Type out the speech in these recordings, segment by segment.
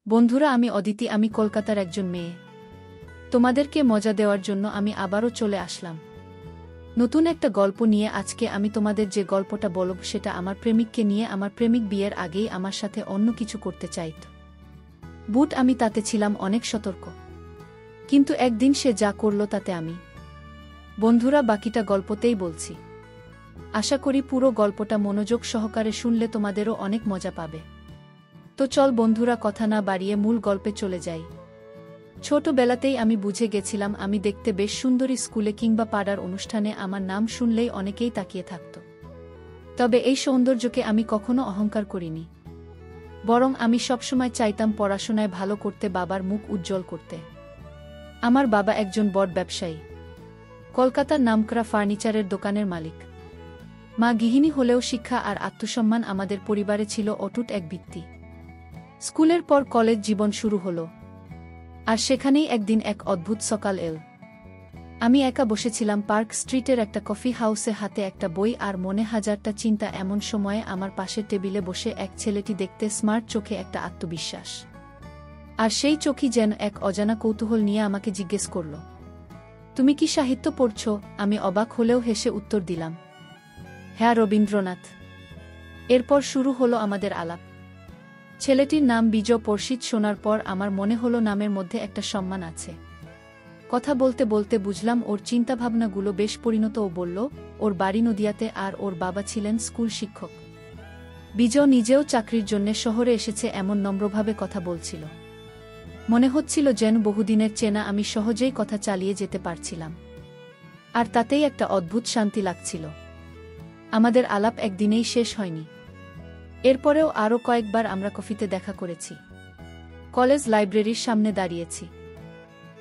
বন্ধুরা, আমি অদিতি। আমি কলকাতার একজন মেয়ে। তোমাদেরকে মজা দেওয়ার জন্য আমি আবারও চলে আসলাম নতুন একটা গল্প নিয়ে। আজকে আমি তোমাদের যে গল্পটা বলব সেটা আমার প্রেমিককে নিয়ে। আমার প্রেমিক বিয়ের আগেই আমার সাথে অন্য কিছু করতে চাইত, বুট আমি তাতে ছিলাম অনেক সতর্ক, কিন্তু একদিন সে যা করল তাতে আমি। বন্ধুরা, বাকিটা গল্পতেই বলছি। আশা করি পুরো গল্পটা মনোযোগ সহকারে শুনলে তোমাদেরও অনেক মজা পাবে। তো চল বন্ধুরা, কথা না বাড়িয়ে মূল গল্পে চলে যাই। ছোটবেলাতেই আমি বুঝে গেছিলাম আমি দেখতে বেশ সুন্দরী। স্কুলে কিংবা পাড়ার অনুষ্ঠানে আমার নাম শুনলেই অনেকেই তাকিয়ে থাকত। তবে এই সৌন্দর্যকে আমি কখনো অহংকার করিনি, বরং আমি সবসময় চাইতাম পড়াশোনায় ভালো করতে, বাবার মুখ উজ্জ্বল করতে। আমার বাবা একজন বড় ব্যবসায়ী, কলকাতার নামকরা ফার্নিচারের দোকানের মালিক। মা গৃহিণী হলেও শিক্ষা আর আত্মসম্মান আমাদের পরিবারে ছিল অটুট এক ভিত্তি। স্কুলের পর কলেজ জীবন শুরু হলো, আর সেখানেই একদিন এক অদ্ভুত সকাল এল। আমি একা বসেছিলাম পার্ক স্ট্রিটের একটা কফি হাউসে, হাতে একটা বই আর মনে হাজারটা চিন্তা। এমন সময়ে আমার পাশের টেবিলে বসে এক ছেলেটি, দেখতে স্মার্ট, চোখে একটা আত্মবিশ্বাস, আর সেই চোখই যেন এক অজানা কৌতূহল নিয়ে আমাকে জিজ্ঞেস করল, তুমি কি সাহিত্য পড়ছ? আমি অবাক হলেও হেসে উত্তর দিলাম, হ্যাঁ, রবীন্দ্রনাথ। এরপর শুরু হলো আমাদের আলাপ। ছেলেটির নাম বিজয়। পরিচিত শোনার পর আমার মনে হলো নামের মধ্যে একটা সম্মান আছে। কথা বলতে বলতে বুঝলাম ওর চিন্তাভাবনাগুলো বেশ পরিণত। ও বলল ওর বাড়ি নদিয়াতে আর ওর বাবা ছিলেন স্কুল শিক্ষক। বিজয় নিজেও চাকরির জন্যে শহরে এসেছে, এমন নম্রভাবে কথা বলছিল। মনে হচ্ছিল যেন বহুদিনের চেনা। আমি সহজেই কথা চালিয়ে যেতে পারছিলাম, আর তাতেই একটা অদ্ভুত শান্তি লাগছিল। আমাদের আলাপ একদিনেই শেষ হয়নি। এরপরেও আরও কয়েকবার আমরা কফিতে দেখা করেছি, কলেজ লাইব্রেরির সামনে দাঁড়িয়েছি,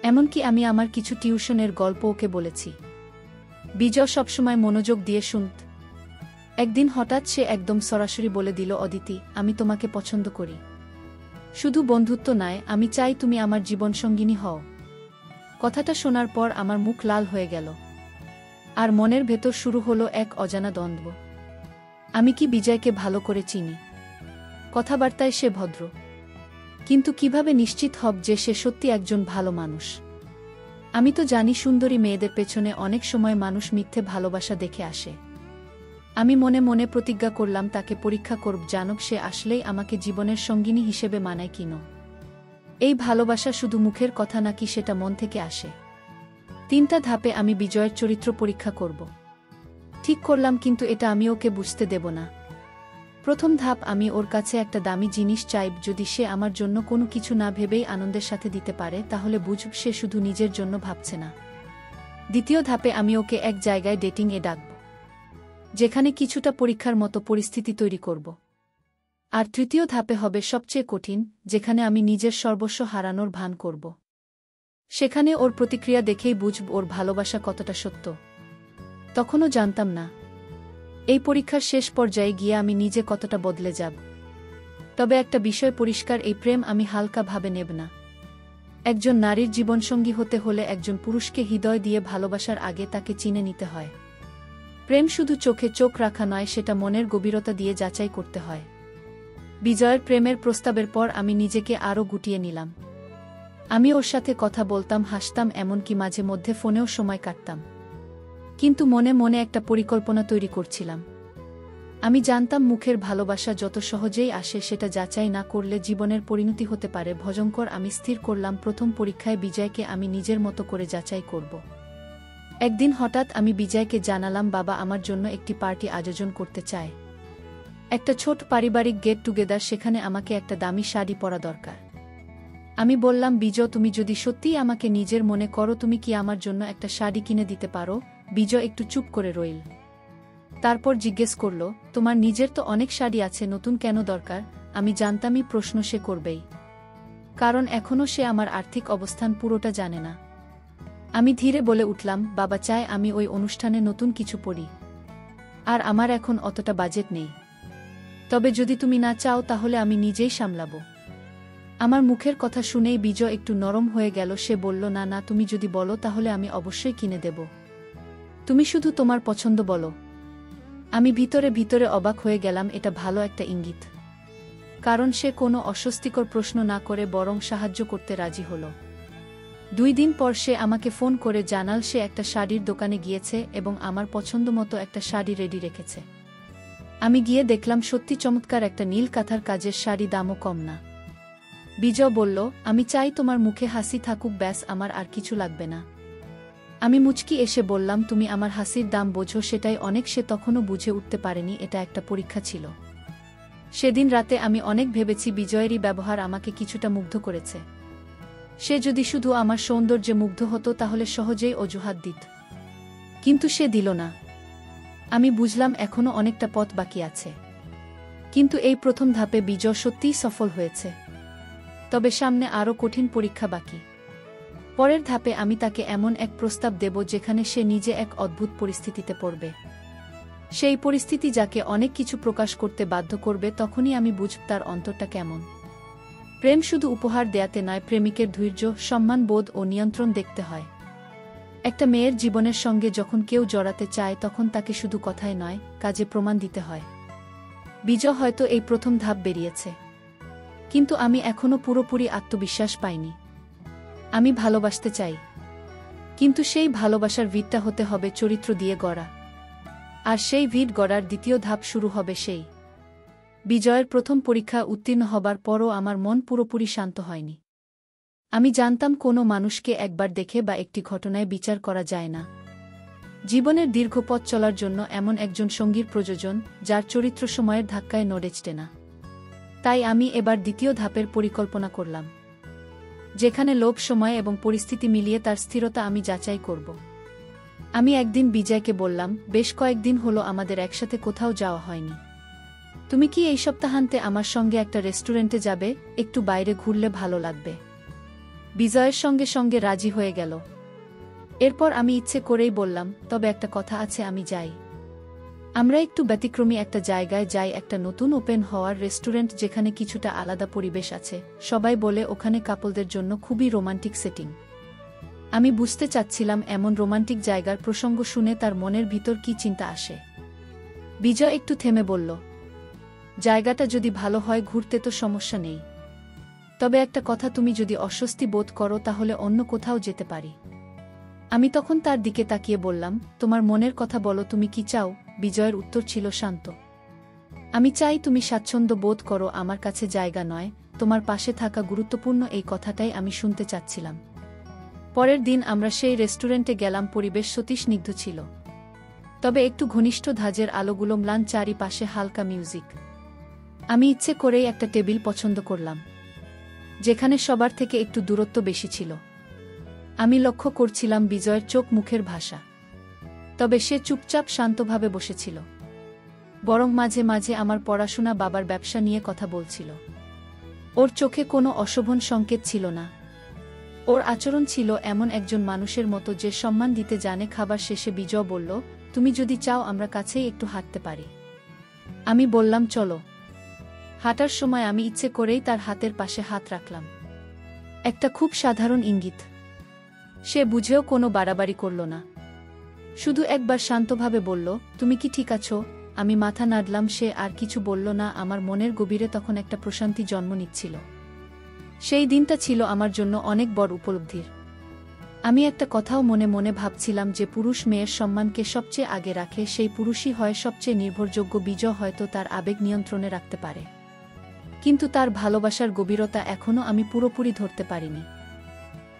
এমনকি আমি আমার কিছু টিউশনের গল্প ওকে বলেছি। বিজয় সবসময় মনোযোগ দিয়ে শুনত। একদিন হঠাৎ সে একদম সরাসরি বলে দিল, অদিতি, আমি তোমাকে পছন্দ করি। শুধু বন্ধুত্ব নয়, আমি চাই তুমি আমার জীবনসঙ্গিনী হও। কথাটা শোনার পর আমার মুখ লাল হয়ে গেল, আর মনের ভেতর শুরু হলো এক অজানা দ্বন্দ্ব। আমি কি বিজয়কে ভালো করে চিনি? কথাবার্তায় সে ভদ্র, কিন্তু কিভাবে নিশ্চিত হব যে সে সত্যি একজন ভালো মানুষ? আমি তো জানি সুন্দরী মেয়েদের পেছনে অনেক সময় মানুষ মিথ্যে ভালোবাসা দেখে আসে। আমি মনে মনে প্রতিজ্ঞা করলাম তাকে পরীক্ষা করব, জানব সে আসলেই আমাকে জীবনের সঙ্গিনী হিসেবে মানায় কিনো। এই ভালোবাসা শুধু মুখের কথা নাকি সেটা মন থেকে আসে। 3টা ধাপে আমি বিজয়ের চরিত্র পরীক্ষা করব ঠিক করলাম, কিন্তু এটা আমি ওকে বুঝতে দেব না। প্রথম ধাপ, আমি ওর কাছে একটা দামি জিনিস চাইব। যদি সে আমার জন্য কোনো কিছু না ভেবেই আনন্দের সাথে দিতে পারে, তাহলে বুঝব সে শুধু নিজের জন্য ভাবছে না। দ্বিতীয় ধাপে আমি ওকে এক জায়গায় ডেটিং-এ ডাকব, যেখানে কিছুটা পরীক্ষার মতো পরিস্থিতি তৈরি করব। আর তৃতীয় ধাপে হবে সবচেয়ে কঠিন, যেখানে আমি নিজের সর্বস্ব হারানোর ভান করব। সেখানে ওর প্রতিক্রিয়া দেখেই বুঝব ওর ভালোবাসা কতটা সত্য। তখনও জানতাম না এই পরীক্ষার শেষ পর্যায়ে গিয়ে আমি নিজে কতটা বদলে যাব। তবে একটা বিষয় পরিষ্কার, এই প্রেম আমি হালকা ভাবে নেব না। একজন নারীর জীবনসঙ্গী হতে হলে একজন পুরুষকে হৃদয় দিয়ে ভালোবাসার আগে তাকে চিনে নিতে হয়। প্রেম শুধু চোখে চোখ রাখা নয়, সেটা মনের গভীরতা দিয়ে যাচাই করতে হয়। বিজয়ের প্রেমের প্রস্তাবের পর আমি নিজেকে আরও গুটিয়ে নিলাম। আমি ওর সাথে কথা বলতাম, হাসতাম, এমনকি মাঝে মধ্যে ফোনেও সময় কাটতাম। কিন্তু মনে মনে একটা পরিকল্পনা তৈরি করছিলাম। আমি জানতাম মুখের ভালোবাসা যত সহজেই আসে, সেটা যাচাই না করলে জীবনের পরিণতি হতে পারে ভয়ঙ্কর। আমি স্থির করলাম প্রথম পরীক্ষায় বিজয়কে আমি নিজের মতো করে যাচাই করব। একদিন হঠাৎ আমি বিজয়কে জানালাম, বাবা আমার জন্য একটি পার্টি আয়োজন করতে চায়। একটা ছোট পারিবারিক গেট টুগেদার, সেখানে আমাকে একটা দামি শাড়ি পরা দরকার। আমি বললাম, বিজয়, তুমি যদি সত্যিই আমাকে নিজের মনে করো, তুমি কি আমার জন্য একটা শাড়ি কিনে দিতে পারো? বিজয় একটু চুপ করে রইল, তারপর জিজ্ঞেস করল, তোমার নিজের তো অনেক শাড়ি আছে, নতুন কেন দরকার? আমি জানতামই প্রশ্ন সে করবেই, কারণ এখনও সে আমার আর্থিক অবস্থান পুরোটা জানে না। আমি ধীরে বলে উঠলাম, বাবা চায় আমি ওই অনুষ্ঠানে নতুন কিছু পরি, আর আমার এখন অতটা বাজেট নেই। তবে যদি তুমি না চাও তাহলে আমি নিজেই সামলাব। আমার মুখের কথা শুনেই বিজয় একটু নরম হয়ে গেল। সে বলল, না না, তুমি যদি বলো তাহলে আমি অবশ্যই কিনে দেব। তুমি শুধু তোমার পছন্দ বলো। আমি ভিতরে ভিতরে অবাক হয়ে গেলাম, এটা ভালো একটা ইঙ্গিত। কারণ সে কোনো অস্বস্তিকর প্রশ্ন না করে বরং সাহায্য করতে রাজি হল। 2 দিন পর সে আমাকে ফোন করে জানাল সে একটা শাড়ির দোকানে গিয়েছে এবং আমার পছন্দমতো একটা শাড়ি রেডি রেখেছে। আমি গিয়ে দেখলাম সত্যি চমৎকার একটা নীল কাঁথার কাজের শাড়ি, দামও কম না। বিজয় বলল, আমি চাই তোমার মুখে হাসি থাকুক, ব্যাস, আমার আর কিছু লাগবে না। আমি মুচকি এসে বললাম, তুমি আমার হাসির দাম বোঝো, সেটাই অনেক। সে তখনও বুঝে উঠতে পারেনি এটা একটা পরীক্ষা ছিল। সেদিন রাতে আমি অনেক ভেবেছি বিজয়েরই ব্যবহার আমাকে কিছুটা মুগ্ধ করেছে। সে যদি শুধু আমার সৌন্দর্যে মুগ্ধ হতো তাহলে সহজেই অজুহাত দিত, কিন্তু সে দিল না। আমি বুঝলাম এখনও অনেকটা পথ বাকি আছে, কিন্তু এই প্রথম ধাপে বিজয় সত্যিই সফল হয়েছে। তবে সামনে আরও কঠিন পরীক্ষা বাকি। পরের ধাপে আমি তাকে এমন এক প্রস্তাব দেব যেখানে সে নিজে এক অদ্ভুত পরিস্থিতিতে পড়বে। সেই পরিস্থিতি যাকে অনেক কিছু প্রকাশ করতে বাধ্য করবে। তখনই আমি বুঝব তার অন্তরটা কেমন। প্রেম শুধু উপহার দেয়াতে নয়, প্রেমিকের ধৈর্য, সম্মানবোধ ও নিয়ন্ত্রণ দেখতে হয়। একটা মেয়ের জীবনের সঙ্গে যখন কেউ জড়াতে চায় তখন তাকে শুধু কথায় নয়, কাজে প্রমাণ দিতে হয়। বিজয় হয়তো এই প্রথম ধাপ বেরিয়েছে, কিন্তু আমি এখনও পুরোপুরি আত্মবিশ্বাস পাইনি। আমি ভালোবাসতে চাই, কিন্তু সেই ভালোবাসার ভিতটা হতে হবে চরিত্র দিয়ে গড়া। আর সেই ভিত গড়ার দ্বিতীয় ধাপ শুরু হবে সেই। বিজয়ের প্রথম পরীক্ষা উত্তীর্ণ হবার পরও আমার মন পুরোপুরি শান্ত হয়নি। আমি জানতাম কোনো মানুষকে একবার দেখে বা একটি ঘটনায় বিচার করা যায় না। জীবনের দীর্ঘ পথ চলার জন্য এমন একজন সঙ্গীর প্রয়োজন যার চরিত্র সময়ের ধাক্কায় নড়েচে না। তাই আমি এবার দ্বিতীয় ধাপের পরিকল্পনা করলাম, যেখানে লোভ, সময় এবং পরিস্থিতি মিলিয়ে তার স্থিরতা আমি যাচাই করব। আমি একদিন বিজয়কে বললাম, বেশ কয়েকদিন হলো আমাদের একসাথে কোথাও যাওয়া হয়নি। তুমি কি এই সপ্তাহান্তে আমার সঙ্গে একটা রেস্টুরেন্টে যাবে? একটু বাইরে ঘুরলে ভালো লাগবে। বিজয়ের সঙ্গে সঙ্গে রাজি হয়ে গেল। এরপর আমি ইচ্ছে করেই বললাম, তবে একটা কথা আছে, আমি যাই। আমরা একটু ব্যতিক্রমী একটা জায়গায় যাই, একটা নতুন ওপেন হওয়ার রেস্টুরেন্ট যেখানে কিছুটা আলাদা পরিবেশ আছে। সবাই বলে ওখানে কাপলদের জন্য খুবই রোমান্টিক সেটিং। আমি বুঝতে চাচ্ছিলাম এমন রোমান্টিক জায়গার প্রসঙ্গ শুনে তার মনের ভিতর কি চিন্তা আসে। বিজয় একটু থেমে বলল, জায়গাটা যদি ভালো হয় ঘুরতে তো সমস্যা নেই, তবে একটা কথা, তুমি যদি অস্বস্তি বোধ করো তাহলে অন্য কোথাও যেতে পারি। আমি তখন তার দিকে তাকিয়ে বললাম, তোমার মনের কথা বলো, তুমি কি চাও? বিজয়ের উত্তর ছিল শান্ত, আমি চাই তুমি স্বাচ্ছন্দ্য বোধ করো, আমার কাছে জায়গা নয়, তোমার পাশে থাকা গুরুত্বপূর্ণ। এই কথাটাই আমি শুনতে চাচ্ছিলাম। পরের দিন আমরা সেই রেস্টুরেন্টে গেলাম। পরিবেশ সত্যি স্নিগ্ধ ছিল, তবে একটু ঘনিষ্ঠ ধাঁজের আলোগুলো ম্লান, চারিপাশে হালকা মিউজিক। আমি ইচ্ছে করেই একটা টেবিল পছন্দ করলাম, যেখানে সবার থেকে একটু দূরত্ব বেশি ছিল। আমি লক্ষ্য করছিলাম বিজয়ের চোখ মুখের ভাষা, তবে সে চুপচাপ শান্তভাবে বসেছিল, বরং মাঝে মাঝে আমার পড়াশোনা, বাবার ব্যবসা নিয়ে কথা বলছিল। ওর চোখে কোনো অশোভন সংকেত ছিল না। ওর আচরণ ছিল এমন একজন মানুষের মতো যে সম্মান দিতে জানে। খাবার শেষে বিজয় বলল, তুমি যদি চাও আমরা কাছেই একটু হাঁটতে পারি। আমি বললাম, চলো। হাঁটার সময় আমি ইচ্ছে করেই তার হাতের পাশে হাত রাখলাম, একটা খুব সাধারণ ইঙ্গিত। সে বুঝেও কোনো বাড়াবাড়ি করল না, শুধু একবার শান্তভাবে বলল, তুমি কি ঠিক আছো? আমি মাথা নাড়লাম। সে আর কিছু বলল না। আমার মনের গভীরে তখন একটা প্রশান্তি জন্ম নিচ্ছিল। সেই দিনটা ছিল আমার জন্য অনেক বড় উপলব্ধির। আমি একটা কথাও মনে মনে ভাবছিলাম, যে পুরুষ মেয়ের সম্মানকে সবচেয়ে আগে রাখে সেই পুরুষই হয় সবচেয়ে নির্ভরযোগ্য। বিজয় হয়তো তার আবেগ নিয়ন্ত্রণে রাখতে পারে, কিন্তু তার ভালোবাসার গভীরতা এখনও আমি পুরোপুরি ধরতে পারিনি।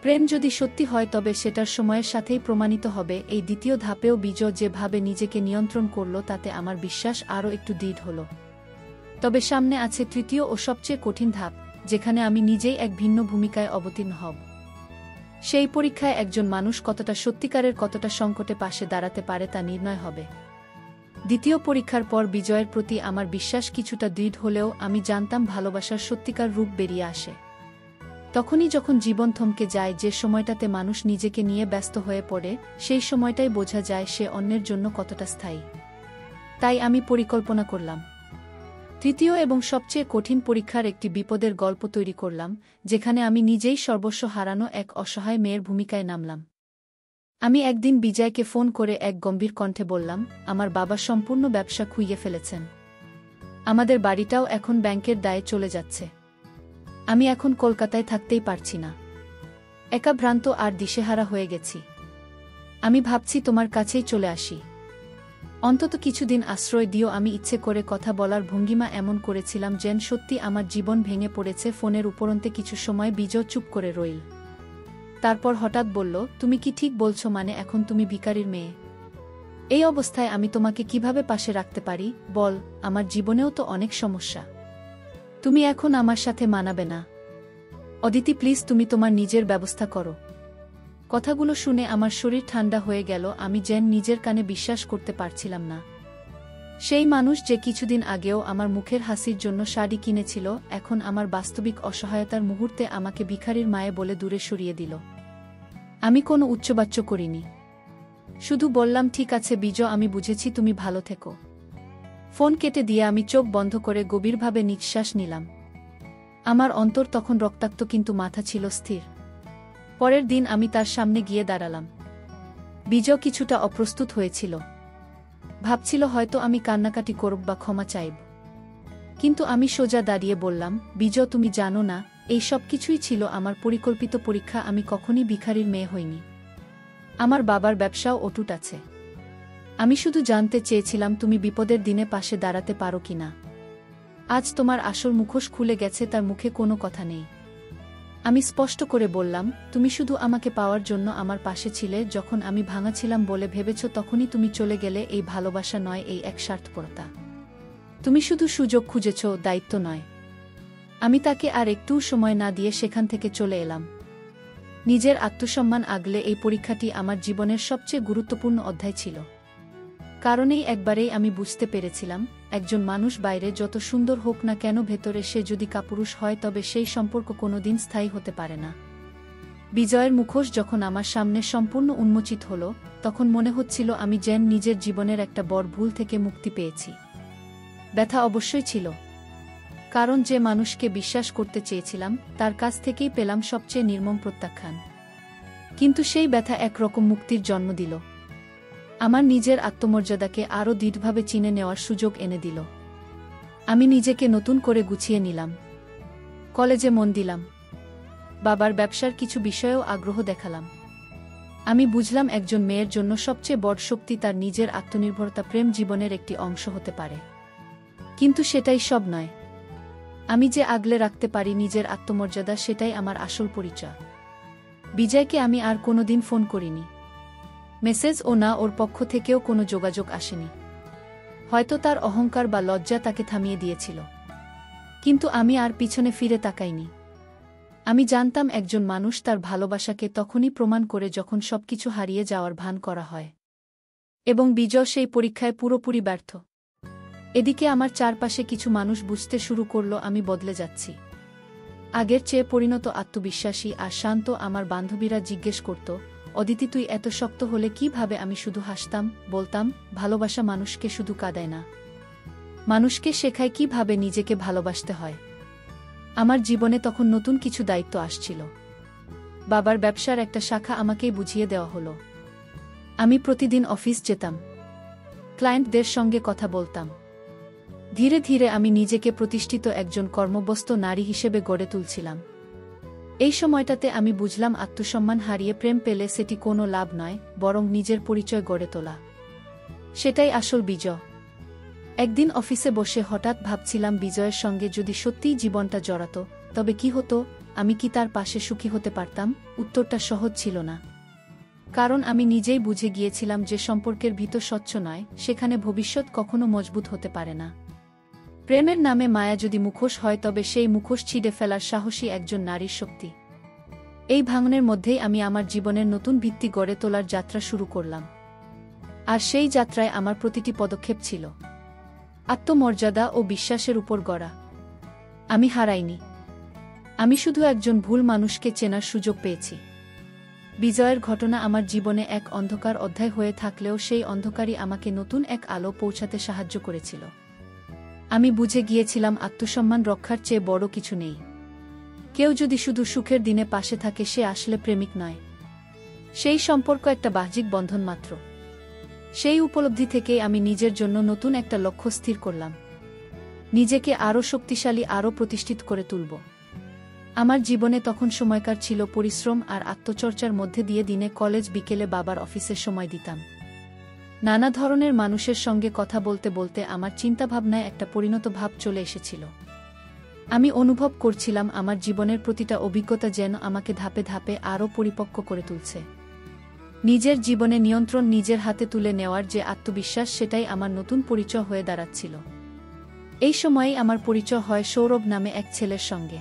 প্রেম যদি সত্যি হয় তবে সেটার সময়ের সাথেই প্রমাণিত হবে। এই দ্বিতীয় ধাপেও বিজয় যেভাবে নিজেকে নিয়ন্ত্রণ করল তাতে আমার বিশ্বাস আরও একটু দৃঢ় হল। তবে সামনে আছে তৃতীয় ও সবচেয়ে কঠিন ধাপ, যেখানে আমি নিজেই এক ভিন্ন ভূমিকায় অবতীর্ণ হব। সেই পরীক্ষায় একজন মানুষ কতটা সত্যিকারের, কতটা সংকটে পাশে দাঁড়াতে পারে তা নির্ণয় হবে। দ্বিতীয় পরীক্ষার পর বিজয়ের প্রতি আমার বিশ্বাস কিছুটা দৃঢ় হলেও আমি জানতাম ভালোবাসার সত্যিকার রূপ বেরিয়ে আসে তখনই যখন জীবন থমকে যায়। যে সময়টাতে মানুষ নিজেকে নিয়ে ব্যস্ত হয়ে পড়ে, সেই সময়টাই বোঝা যায় সে অন্যের জন্য কতটা স্থায়ী। তাই আমি পরিকল্পনা করলাম, তৃতীয় এবং সবচেয়ে কঠিন পরীক্ষার একটি বিপদের গল্প তৈরি করলাম, যেখানে আমি নিজেই সর্বস্ব হারানো এক অসহায় মেয়ের ভূমিকায় নামলাম। আমি একদিন বিজয়কে ফোন করে এক গম্ভীর কণ্ঠে বললাম, আমার বাবা সম্পূর্ণ ব্যবসা খুইয়ে ফেলেছেন। আমাদের বাড়িটাও এখন ব্যাংকের দায়ে চলে যাচ্ছে। আমি এখন কলকাতায় থাকতেই পারছি না। একা ভ্রান্ত আর দিশেহারা হয়ে গেছি। আমি ভাবছি তোমার কাছেই চলে আসি। অন্তত কিছুদিন আশ্রয় দিও। আমি ইচ্ছে করে কথা বলার ভঙ্গিমা এমন করেছিলাম যেন সত্যি আমার জীবন ভেঙে পড়েছে। ফোনের উপরন্তে কিছু সময় বিজয় চুপ করে রইল। তারপর হঠাৎ বলল, তুমি কি ঠিক বলছো? মানে এখন তুমি ভিখারির মেয়ে? এই অবস্থায় আমি তোমাকে কিভাবে পাশে রাখতে পারি বল? আমার জীবনেও তো অনেক সমস্যা। তুমি এখন আমার সাথে মানাবে না। অদিতি প্লিজ, তুমি তোমার নিজের ব্যবস্থা করো। কথাগুলো শুনে আমার শরীর ঠান্ডা হয়ে গেল। আমি যেন নিজের কানে বিশ্বাস করতে পারছিলাম না। সেই মানুষ যে কিছুদিন আগেও আমার মুখের হাসির জন্য শাড়ি কিনেছিল, এখন আমার বাস্তবিক অসহায়তার মুহূর্তে আমাকে ভিখারির মায়ে বলে দূরে সরিয়ে দিল। আমি কোনো উচ্চবাচ্য করিনি, শুধু বললাম, ঠিক আছে বিজয়, আমি বুঝেছি, তুমি ভালো থেকো। ফোন কেটে দিয়ে আমি চোখ বন্ধ করে গভীরভাবে নিঃশ্বাস নিলাম। আমার অন্তর তখন রক্তাক্ত, কিন্তু মাথা ছিল স্থির। পরের দিন আমি তার সামনে গিয়ে দাঁড়ালাম। বিজয় কিছুটা অপ্রস্তুত হয়েছিল। ভাবছিল হয়তো আমি কান্নাকাটি করব বা ক্ষমা চাইব। কিন্তু আমি সোজা দাঁড়িয়ে বললাম, বিজয়, তুমি জানো না, এই সব কিছুই ছিল আমার পরিকল্পিত পরীক্ষা। আমি কখনই ভিখারির মেয়ে হইনি। আমার বাবার ব্যবসাও অটুট আছে। আমি শুধু জানতে চেয়েছিলাম তুমি বিপদের দিনে পাশে দাঁড়াতে পারো কিনা। আজ তোমার আসল মুখোশ খুলে গেছে, তার মুখে কোনো কথা নেই। আমি স্পষ্ট করে বললাম, তুমি শুধু আমাকে পাওয়ার জন্য আমার পাশে ছিলে। যখন আমি ভাঙা ছিলাম বলে ভেবেছ, তখনই তুমি চলে গেলে। এই ভালোবাসা নয়, এই এক স্বার্থপরতা। তুমি শুধু সুযোগ খুঁজেছ, দায়িত্ব নয়। আমি তাকে আর একটু সময় না দিয়ে সেখান থেকে চলে এলাম। নিজের আত্মসম্মান আগলে এই পরীক্ষাটি আমার জীবনের সবচেয়ে গুরুত্বপূর্ণ অধ্যায় ছিল। কারণেই একবারেই আমি বুঝতে পেরেছিলাম, একজন মানুষ বাইরে যত সুন্দর হোক না কেন, ভেতরে সে যদি কাপুরুষ হয় তবে সেই সম্পর্ক কোনোদিন স্থায়ী হতে পারে না। বিজয়ের মুখোশ যখন আমার সামনে সম্পূর্ণ উন্মোচিত হল, তখন মনে হচ্ছিল আমি যেন নিজের জীবনের একটা বড় ভুল থেকে মুক্তি পেয়েছি। ব্যথা অবশ্যই ছিল, কারণ যে মানুষকে বিশ্বাস করতে চেয়েছিলাম তার কাছ থেকেই পেলাম সবচেয়ে নির্মম প্রত্যাখ্যান। কিন্তু সেই ব্যথা একরকম মুক্তির জন্ম দিল। আমার নিজের আত্মমর্যাদাকে আরও দৃঢ়ভাবে চিনে নেওয়ার সুযোগ এনে দিল। আমি নিজেকে নতুন করে গুছিয়ে নিলাম। কলেজে মন দিলাম। বাবার ব্যবসার কিছু বিষয়েও আগ্রহ দেখালাম। আমি বুঝলাম একজন মেয়ের জন্য সবচেয়ে বড় শক্তি তার নিজের আত্মনির্ভরতা। প্রেম জীবনের একটি অংশ হতে পারে, কিন্তু সেটাই সব নয়। আমি যে আগলে রাখতে পারি নিজের আত্মমর্যাদা, সেটাই আমার আসল পরিচয়। বিজয়কে আমি আর কোনোদিন ফোন করিনি। মেসেজ ও না, ওর পক্ষ থেকেও কোনো যোগাযোগ আসেনি। হয়তো তার অহংকার বা লজ্জা তাকে থামিয়ে দিয়েছিল। কিন্তু আমি আর পিছনে ফিরে তাকাইনি। আমি জানতাম একজন মানুষ তার ভালোবাসাকে তখনই প্রমাণ করে যখন সবকিছু হারিয়ে যাওয়ার ভান করা হয়। এবং বিজয় সেই পরীক্ষায় পুরোপুরি ব্যর্থ। এদিকে আমার চারপাশে কিছু মানুষ বুঝতে শুরু করল আমি বদলে যাচ্ছি। আগের চেয়ে পরিণত, আত্মবিশ্বাসী আর শান্ত। আমার বান্ধবীরা জিজ্ঞেস করত, অদিতি তুই এত শক্ত হলে কিভাবে? আমি শুধু হাসতাম, বলতাম, ভালোবাসা মানুষকে শুধু কাঁদায় না, মানুষকে শেখায় কিভাবে নিজেকে ভালোবাসতে হয়। আমার জীবনে তখন নতুন কিছু দায়িত্ব আসছিল। বাবার ব্যবসার একটা শাখা আমাকেই বুঝিয়ে দেওয়া হলো। আমি প্রতিদিন অফিস যেতাম, ক্লায়েন্টদের সঙ্গে কথা বলতাম। ধীরে ধীরে আমি নিজেকে প্রতিষ্ঠিত একজন কর্মব্যস্ত নারী হিসেবে গড়ে তুলছিলাম। এই সময়টাতে আমি বুঝলাম, আত্মসম্মান হারিয়ে প্রেম পেলে সেটি কোনো লাভ নয়, বরং নিজের পরিচয় গড়ে তোলা, সেটাই আসল বিজয়। একদিন অফিসে বসে হঠাৎ ভাবছিলাম, বিজয়ের সঙ্গে যদি সত্যিই জীবনটা জড়াতো তবে কি হতো? আমি কি তার পাশে সুখী হতে পারতাম? উত্তরটা সহজ ছিল না। কারণ আমি নিজেই বুঝে গিয়েছিলাম যে সম্পর্কের ভিতর স্বচ্ছ নয়, সেখানে ভবিষ্যৎ কখনো মজবুত হতে পারে না। প্রেমের নামে মায়া যদি মুখোশ হয়, তবে সেই মুখোশ ছিঁড়ে ফেলার সাহসী একজন নারীর শক্তি। এই ভাঙনের মধ্যেই আমি আমার জীবনের নতুন ভিত্তি গড়ে তোলার যাত্রা শুরু করলাম। আর সেই যাত্রায় আমার প্রতিটি পদক্ষেপ ছিল আত্মমর্যাদা ও বিশ্বাসের উপর গড়া। আমি হারাইনি, আমি শুধু একজন ভুল মানুষকে চেনার সুযোগ পেয়েছি। বিজয়ের ঘটনা আমার জীবনে এক অন্ধকার অধ্যায় হয়ে থাকলেও সেই অন্ধকারই আমাকে নতুন এক আলো পৌঁছাতে সাহায্য করেছিল। আমি বুঝে গিয়েছিলাম, আত্মসম্মান রক্ষার চেয়ে বড় কিছু নেই। কেউ যদি শুধু সুখের দিনে পাশে থাকে, সে আসলে প্রেমিক নয়। সেই সম্পর্ক একটা বাহ্যিক বন্ধন মাত্র। সেই উপলব্ধি থেকেই আমি নিজের জন্য নতুন একটা লক্ষ্য স্থির করলাম। নিজেকে আরও শক্তিশালী আরও প্রতিষ্ঠিত করে তুলব। আমার জীবনে তখন সময়কার ছিল পরিশ্রম আর আত্মচর্চার মধ্যে দিয়ে দিনে কলেজ বিকেলে বাবার অফিসে সময় দিতাম। নানা ধরনের মানুষের সঙ্গে কথা বলতে বলতে আমার চিন্তাভাবনায় একটা পরিণত ভাব চলে এসেছিল। আমি অনুভব করছিলাম আমার জীবনের প্রতিটা অভিজ্ঞতা যেন আমাকে ধাপে ধাপে আরও পরিপক্ক করে তুলছে। নিজের জীবনে নিয়ন্ত্রণ নিজের হাতে তুলে নেওয়ার যে আত্মবিশ্বাস, সেটাই আমার নতুন পরিচয় হয়ে দাঁড়াচ্ছিল। এই সময়েই আমার পরিচয় হয় সৌরভ নামে এক ছেলের সঙ্গে।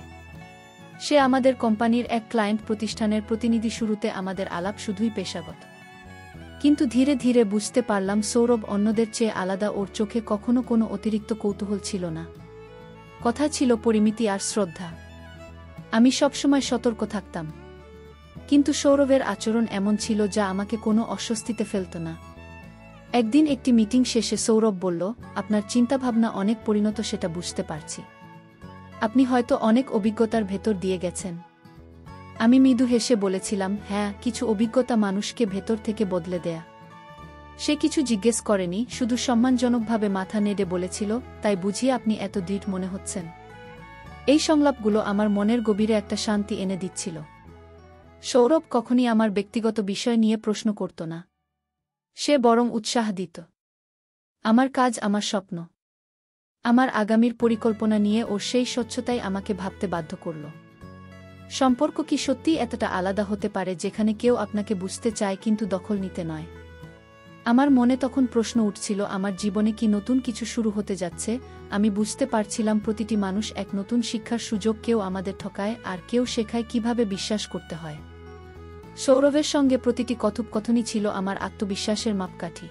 সে আমাদের কোম্পানির এক ক্লায়েন্ট প্রতিষ্ঠানের প্রতিনিধি। শুরুতে আমাদের আলাপ শুধুই পেশাগত, কিন্তু ধীরে ধীরে বুঝতে পারলাম সৌরভ অন্যদের চেয়ে আলাদা। ওর চোখে কখনো কোনো অতিরিক্ত কৌতূহল ছিল না, কথা ছিল পরিমিতি আর শ্রদ্ধা। আমি সবসময় সতর্ক থাকতাম, কিন্তু সৌরভের আচরণ এমন ছিল যা আমাকে কোনো অস্বস্তিতে ফেলত না। একদিন একটি মিটিং শেষে সৌরভ বলল, আপনার চিন্তাভাবনা অনেক পরিণত, সেটা বুঝতে পারছি। আপনি হয়তো অনেক অভিজ্ঞতার ভেতর দিয়ে গেছেন। আমি মৃদু হেসে বলেছিলাম, হ্যাঁ, কিছু অভিজ্ঞতা মানুষকে ভেতর থেকে বদলে দেয়া। সে কিছু জিজ্ঞেস করেনি, শুধু সম্মানজনকভাবে মাথা নেড়ে বলেছিল, তাই বুঝি আপনি এত দৃঢ় মনে হচ্ছেন। এই সংলাপগুলো আমার মনের গভীরে একটা শান্তি এনে দিচ্ছিল। সৌরভ কখনই আমার ব্যক্তিগত বিষয় নিয়ে প্রশ্ন করত না, সে বরং উৎসাহ দিত। আমার কাজ, আমার স্বপ্ন, আমার আগামীর পরিকল্পনা নিয়ে ওর সেই স্বচ্ছতাই আমাকে ভাবতে বাধ্য করল। সম্পর্ক কি সত্যিই এতটা আলাদা হতে পারে, যেখানে কেউ আপনাকে বুঝতে চায় কিন্তু দখল নিতে নয়? আমার মনে তখন প্রশ্ন উঠছিল, আমার জীবনে কি নতুন কিছু শুরু হতে যাচ্ছে? আমি বুঝতে পারছিলাম প্রতিটি মানুষ এক নতুন শিক্ষার সুযোগ। কেউ আমাদের ঠকায় আর কেউ শেখায় কিভাবে বিশ্বাস করতে হয়। সৌরভের সঙ্গে প্রতিটি কথোপকথনই ছিল আমার আত্মবিশ্বাসের মাপকাঠি।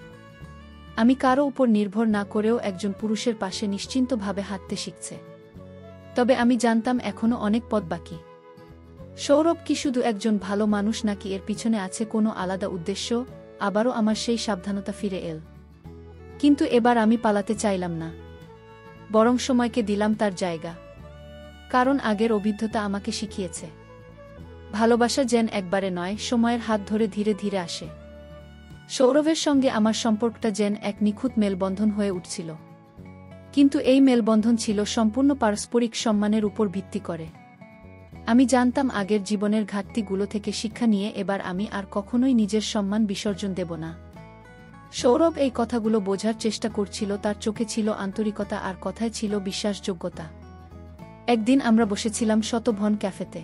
আমি কারো উপর নির্ভর না করেও একজন পুরুষের পাশে নিশ্চিন্তভাবে হাঁটতে শিখছে। তবে আমি জানতাম এখনও অনেক পথ বাকি। সৌরভ কি শুধু একজন ভালো মানুষ, নাকি এর পিছনে আছে কোনো আলাদা উদ্দেশ্য? আবারও আমার সেই সাবধানতা ফিরে এল। কিন্তু এবার আমি পালাতে চাইলাম না, বরং সময়কে দিলাম তার জায়গা। কারণ আগের অভিজ্ঞতা আমাকে শিখিয়েছে, ভালোবাসা যেন একবারে নয়, সময়ের হাত ধরে ধীরে ধীরে আসে। সৌরভের সঙ্গে আমার সম্পর্কটা যেন এক নিখুঁত মেলবন্ধন হয়ে উঠছিল। কিন্তু এই মেলবন্ধন ছিল সম্পূর্ণ পারস্পরিক সম্মানের উপর ভিত্তি করে। আমি জানতাম আগের জীবনের ঘাটতিগুলো থেকে শিক্ষা নিয়ে এবার আমি আর কখনোই নিজের সম্মান বিসর্জন দেব না। সৌরভ এই কথাগুলো বোঝার চেষ্টা করছিল। তার চোখে ছিল আন্তরিকতা আর কথায় ছিল বিশ্বাসযোগ্যতা। একদিন আমরা বসেছিলাম শতভন ক্যাফেতে।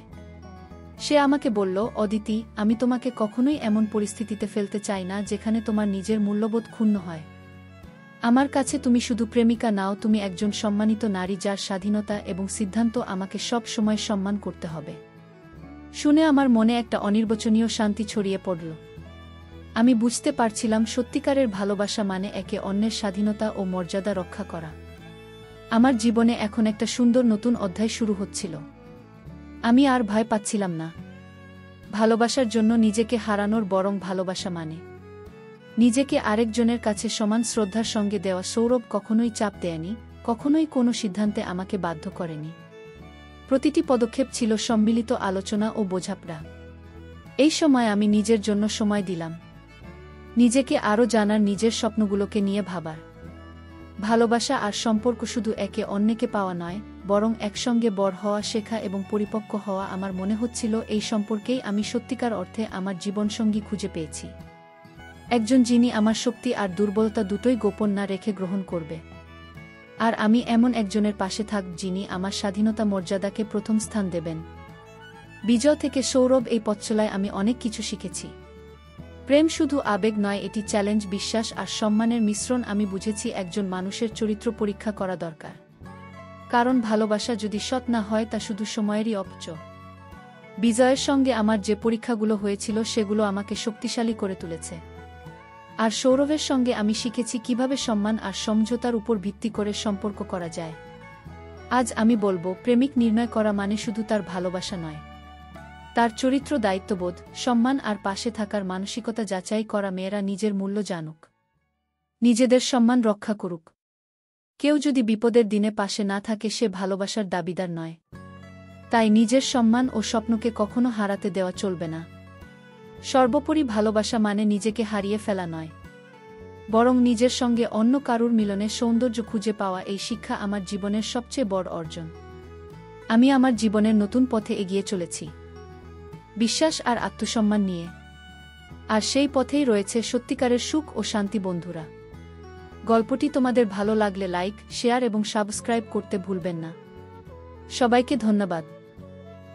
সে আমাকে বলল, অদিতি, আমি তোমাকে কখনোই এমন পরিস্থিতিতে ফেলতে চাই না যেখানে তোমার নিজের মূল্যবোধ ক্ষুণ্ণ হয়। আমার কাছে তুমি শুধু প্রেমিকা নাও, তুমি একজন সম্মানিত নারী যার স্বাধীনতা এবং সিদ্ধান্ত আমাকে সব সময় সম্মান করতে হবে। শুনে আমার মনে একটা অনির্বচনীয় শান্তি ছড়িয়ে পড়ল। আমি বুঝতে পারছিলাম সত্যিকারের ভালোবাসা মানে একে অন্যের স্বাধীনতা ও মর্যাদা রক্ষা করা। আমার জীবনে এখন একটা সুন্দর নতুন অধ্যায় শুরু হচ্ছিল। আমি আর ভয় পাচ্ছিলাম না ভালোবাসার জন্য নিজেকে হারানোর, বরং ভালোবাসা মানে নিজেকে আরেকজনের কাছে সমান শ্রদ্ধার সঙ্গে দেওয়া। সৌরভ কখনোই চাপ দেয়নি, কখনোই কোনো সিদ্ধান্তে আমাকে বাধ্য করেনি। প্রতিটি পদক্ষেপ ছিল সম্মিলিত আলোচনা ও বোঝাপড়া। এই সময় আমি নিজের জন্য সময় দিলাম, নিজেকে আরও জানার, নিজের স্বপ্নগুলোকে নিয়ে ভাবার। ভালোবাসা আর সম্পর্ক শুধু একে অন্যকে পাওয়া নয়, বরং একসঙ্গে বড় হওয়া, শেখা এবং পরিপক্ক হওয়া। আমার মনে হচ্ছিল এই সম্পর্কেই আমি সত্যিকার অর্থে আমার জীবনসঙ্গী খুঁজে পেয়েছি। একজন যিনি আমার শক্তি আর দুর্বলতা দুটোই গোপন না রেখে গ্রহণ করবে, আর আমি এমন একজনের পাশে থাকব যিনি আমার স্বাধীনতা, মর্যাদাকে প্রথম স্থান দেবেন। বিজয় থেকে সৌরভ এই পথচলায় আমি অনেক কিছু শিখেছি। প্রেম শুধু আবেগ নয়, এটি চ্যালেঞ্জ, বিশ্বাস আর সম্মানের মিশ্রণ। আমি বুঝেছি একজন মানুষের চরিত্র পরীক্ষা করা দরকার, কারণ ভালোবাসা যদি সৎ না হয় তা শুধু সময়েরই অপচয়। বিজয়ের সঙ্গে আমার যে পরীক্ষাগুলো হয়েছিল সেগুলো আমাকে শক্তিশালী করে তুলেছে। আর সৌরভের সঙ্গে আমি শিখেছি কিভাবে সম্মান আর সমঝোতার উপর ভিত্তি করে সম্পর্ক করা যায়। আজ আমি বলবো, প্রেমিক নির্ণয় করা মানে শুধু তার ভালোবাসা নয়, তার চরিত্র, দায়িত্ববোধ, সম্মান আর পাশে থাকার মানসিকতা যাচাই করা। মেয়েরা নিজের মূল্য জানুক, নিজেদের সম্মান রক্ষা করুক। কেউ যদি বিপদের দিনে পাশে না থাকে সে ভালোবাসার দাবিদার নয়। তাই নিজের সম্মান ও স্বপ্নকে কখনো হারাতে দেওয়া চলবে না। সর্বোপরি ভালোবাসা মানে নিজেকে হারিয়ে ফেলা নয়, বরং নিজের সঙ্গে অন্য কারুর মিলনে সৌন্দর্য খুঁজে পাওয়া এই শিক্ষা আমার জীবনের সবচেয়ে বড় অর্জন। আমি আমার জীবনের নতুন পথে এগিয়ে চলেছি, বিশ্বাস আর আত্মসম্মান নিয়ে। আর সেই পথেই রয়েছে সত্যিকারের সুখ ও শান্তি। বন্ধুরা, গল্পটি তোমাদের ভালো লাগলে লাইক, শেয়ার এবং সাবস্ক্রাইব করতে ভুলবেন না। সবাইকে ধন্যবাদ।